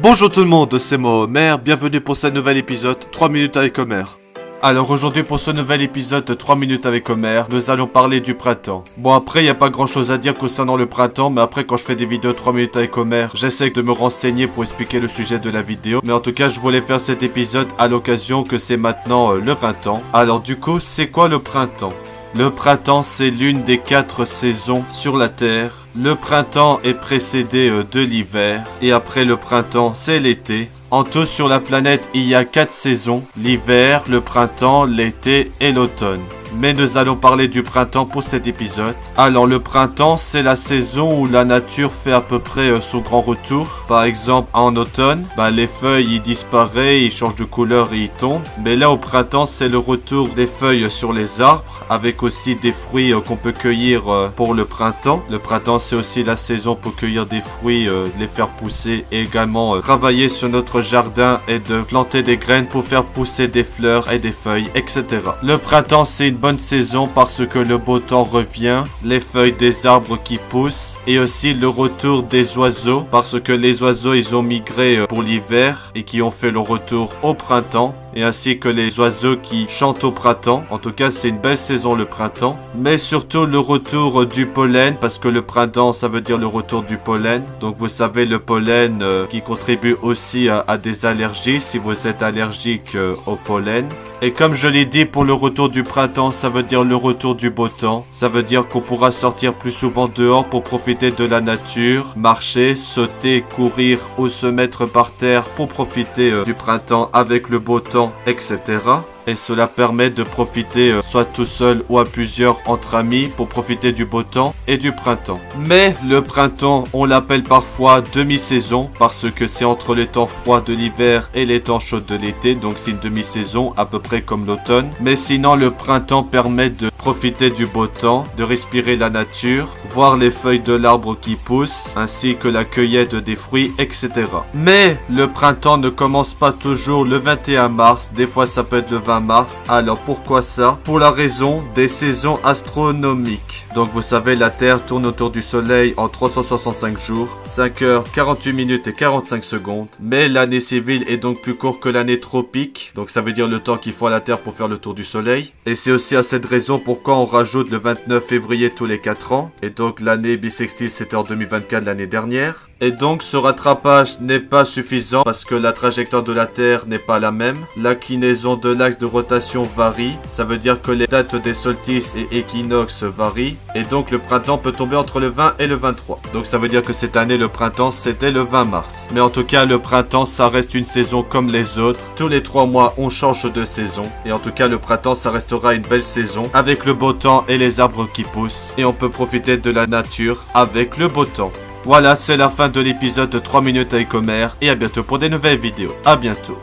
Bonjour tout le monde, c'est moi Homer, bienvenue pour ce nouvel épisode 3 minutes avec Homer. Alors aujourd'hui pour ce nouvel épisode de 3 minutes avec Homer, nous allons parler du printemps. Bon après il n'y a pas grand chose à dire concernant le printemps, mais après quand je fais des vidéos 3 minutes avec Homer, j'essaie de me renseigner pour expliquer le sujet de la vidéo. Mais en tout cas je voulais faire cet épisode à l'occasion que c'est maintenant le printemps. Alors du coup c'est quoi le printemps? Le printemps c'est l'une des 4 saisons sur la Terre. Le printemps est précédé de l'hiver et après le printemps c'est l'été. En tout sur la planète il y a 4 saisons, l'hiver, le printemps, l'été et l'automne. Mais nous allons parler du printemps pour cet épisode. Alors le printemps c'est la saison où la nature fait à peu près son grand retour. Par exemple en automne, les feuilles ils disparaissent, ils changent de couleur et ils tombent. Mais là au printemps c'est le retour des feuilles sur les arbres, avec aussi des fruits qu'on peut cueillir pour le printemps. Le printemps c'est aussi la saison pour cueillir des fruits, les faire pousser et également travailler sur notre jardin et de planter des graines pour faire pousser des fleurs et des feuilles, etc. Le printemps c'est une bonne saison parce que le beau temps revient, les feuilles des arbres qui poussent et aussi le retour des oiseaux parce que les oiseaux ils ont migré pour l'hiver et qui ont fait le retour au printemps. Et ainsi que les oiseaux qui chantent au printemps. En tout cas, c'est une belle saison le printemps. Mais surtout le retour du pollen, parce que le printemps, ça veut dire le retour du pollen. Donc vous savez, le pollen qui contribue aussi à des allergies, si vous êtes allergique au pollen. Et comme je l'ai dit, pour le retour du printemps, ça veut dire le retour du beau temps. Ça veut dire qu'on pourra sortir plus souvent dehors pour profiter de la nature, marcher, sauter, courir ou se mettre par terre pour profiter du printemps avec le beau temps, etc. Et cela permet de profiter soit tout seul ou à plusieurs entre amis pour profiter du beau temps et du printemps. Mais le printemps, on l'appelle parfois demi-saison parce que c'est entre les temps froids de l'hiver et les temps chauds de l'été. Donc c'est une demi-saison à peu près comme l'automne. Mais sinon le printemps permet de profiter du beau temps, de respirer la nature, voir les feuilles de l'arbre qui poussent, ainsi que la cueillette des fruits, etc. Mais le printemps ne commence pas toujours le 21 mars. Des fois ça peut être le 20 mars. Alors pourquoi ça? Pour la raison des saisons astronomiques. Donc vous savez, la Terre tourne autour du Soleil en 365 jours, 5 heures, 48 minutes et 45 secondes. Mais l'année civile est donc plus courte que l'année tropique. Donc ça veut dire le temps qu'il faut à la Terre pour faire le tour du Soleil. Et c'est aussi à cette raison pourquoi on rajoute le 29 février tous les 4 ans. Et donc l'année bissextile c'était en 2024 l'année dernière. Et donc ce rattrapage n'est pas suffisant parce que la trajectoire de la Terre n'est pas la même. L'inclinaison de l'axe de rotation varie. Ça veut dire que les dates des solstices et équinoxes varient. Et donc le printemps peut tomber entre le 20 et le 23. Donc ça veut dire que cette année le printemps c'était le 20 mars. Mais en tout cas le printemps ça reste une saison comme les autres. Tous les 3 mois on change de saison. Et en tout cas le printemps ça restera une belle saison avec le beau temps et les arbres qui poussent. Et on peut profiter de la nature avec le beau temps. Voilà, c'est la fin de l'épisode de 3 minutes avec Homer et à bientôt pour des nouvelles vidéos. À bientôt.